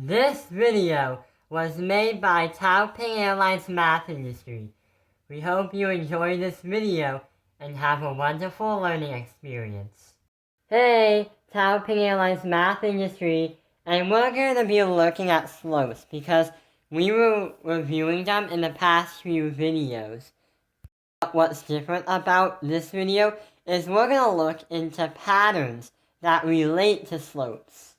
This video was made by Taoping Airlines Math Industry. We hope you enjoy this video and have a wonderful learning experience. Hey, Taoping Airlines Math Industry, and we're going to be looking at slopes because we were reviewing them in the past few videos. But what's different about this video is we're going to look into patterns that relate to slopes.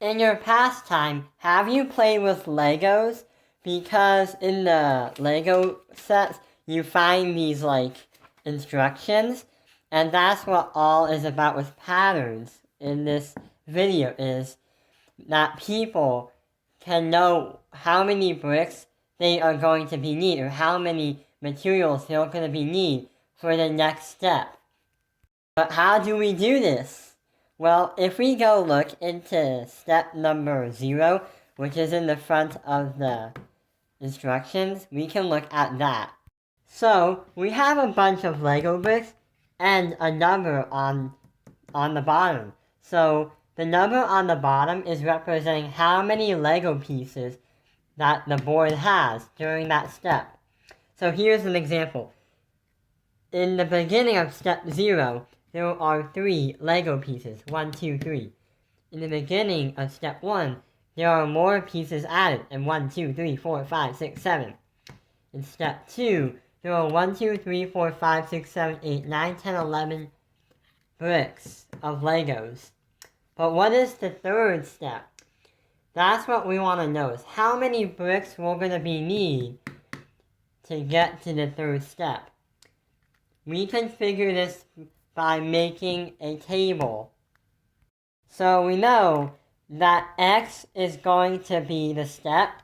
In your pastime, have you played with Legos? Because in the Lego sets, you find these instructions, and that's what all is about with patterns in this video, is that people can know how many bricks they are going to be need, or how many materials they're going to be need for the next step. But how do we do this? Well, if we go look into step number 0, which is in the front of the instructions, we can look at that. So, we have a bunch of Lego bricks and a number on the bottom. So, the number on the bottom is representing how many Lego pieces that the board has during that step. So here's an example. In the beginning of step 0, there are 3 Lego pieces, 1, 2, 3. In the beginning of step 1, there are more pieces added, and 1, 2, 3, 4, 5, 6, 7. In step 2, there are 1, 2, 3, 4, 5, 6, 7, 8, 9, 10, 11 bricks of Legos. But what is the third step? That's what we want to know, is how many bricks we're going to be need to get to the third step. We can figure this by making a table. So we know that X is going to be the step,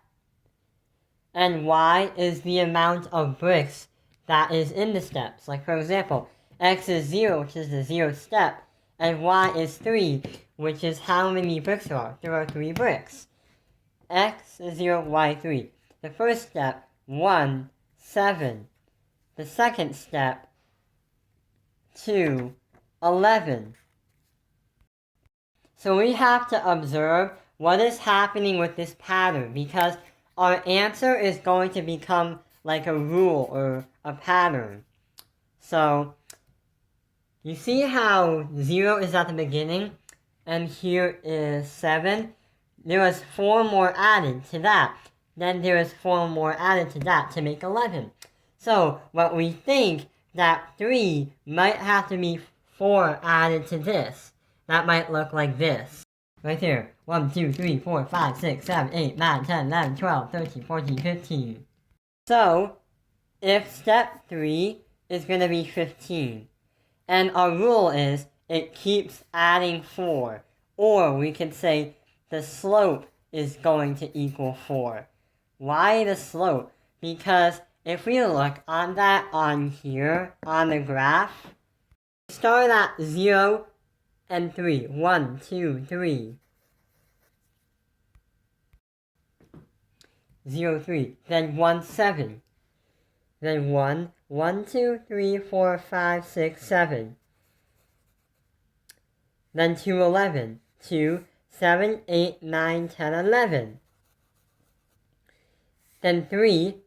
and Y is the amount of bricks that is in the steps. Like for example, X is 0, which is the 0th step, and Y is 3, which is how many bricks there are. There are 3 bricks. X is 0, Y 3. The first step, 1, 7. The second step, 2, 11. So we have to observe what is happening with this pattern, because our answer is going to become like a rule or a pattern. So you see how 0 is at the beginning and here is 7? There was 4 more added to that. Then there is 4 more added to that to make 11. So what we think that 3 might have to be 4 added to this. That might look like this. Right here. 1, 2, 3, 4, 5, 6, 7, 8, 9, 10, 11, 12, 13, 14, 15. So, if step 3 is going to be 15, and our rule is it keeps adding 4, or we could say the slope is going to equal 4. Why the slope? Because if we look on that on here, on the graph, start at 0 and 3. 1, 2, 3. 0, 3. Then 1, 7. Then 1, 1, 2, 3, 4, 5, 6, 7. Then 2, 11. 2, 7, 8, 9, 10, 11. Then 3,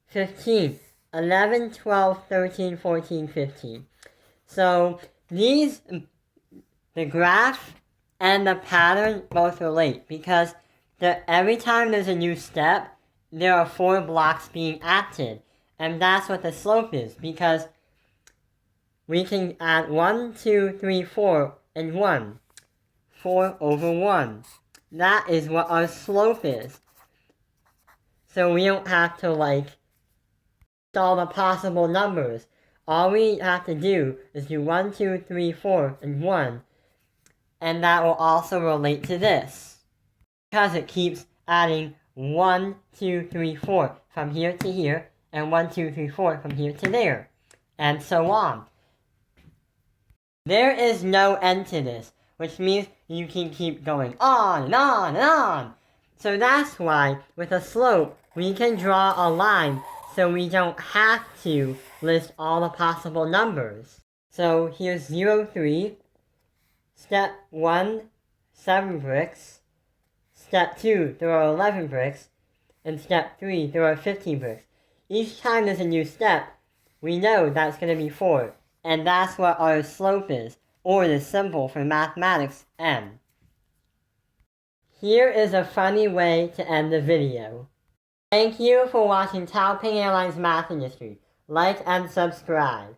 15. 11, 12, 13, 14, 15. So these, the graph and the pattern both relate, because every time there's a new step, there are 4 blocks being added. And that's what the slope is, because we can add 1, 2, 3, 4, and 1. 4 over 1. That is what our slope is. So we don't have to all the possible numbers. All we have to do is do 1, 2, 3, 4, and 1. And that will also relate to this, because it keeps adding 1, 2, 3, 4 from here to here, and 1, 2, 3, 4 from here to there, and so on. There is no end to this, which means you can keep going on and on and on. So that's why, with a slope, we can draw a line so we don't have to list all the possible numbers. So here's 0, 3, step 1, 7 bricks, Step 2, there are 11 bricks. And step 3, there are 15 bricks. Each time there's a new step, we know that's going to be 4. And that's what our slope is, or the symbol for mathematics, m. Here is a funny way to end the video. Thank you for watching Taoping Airlines Math Industry. Like and subscribe.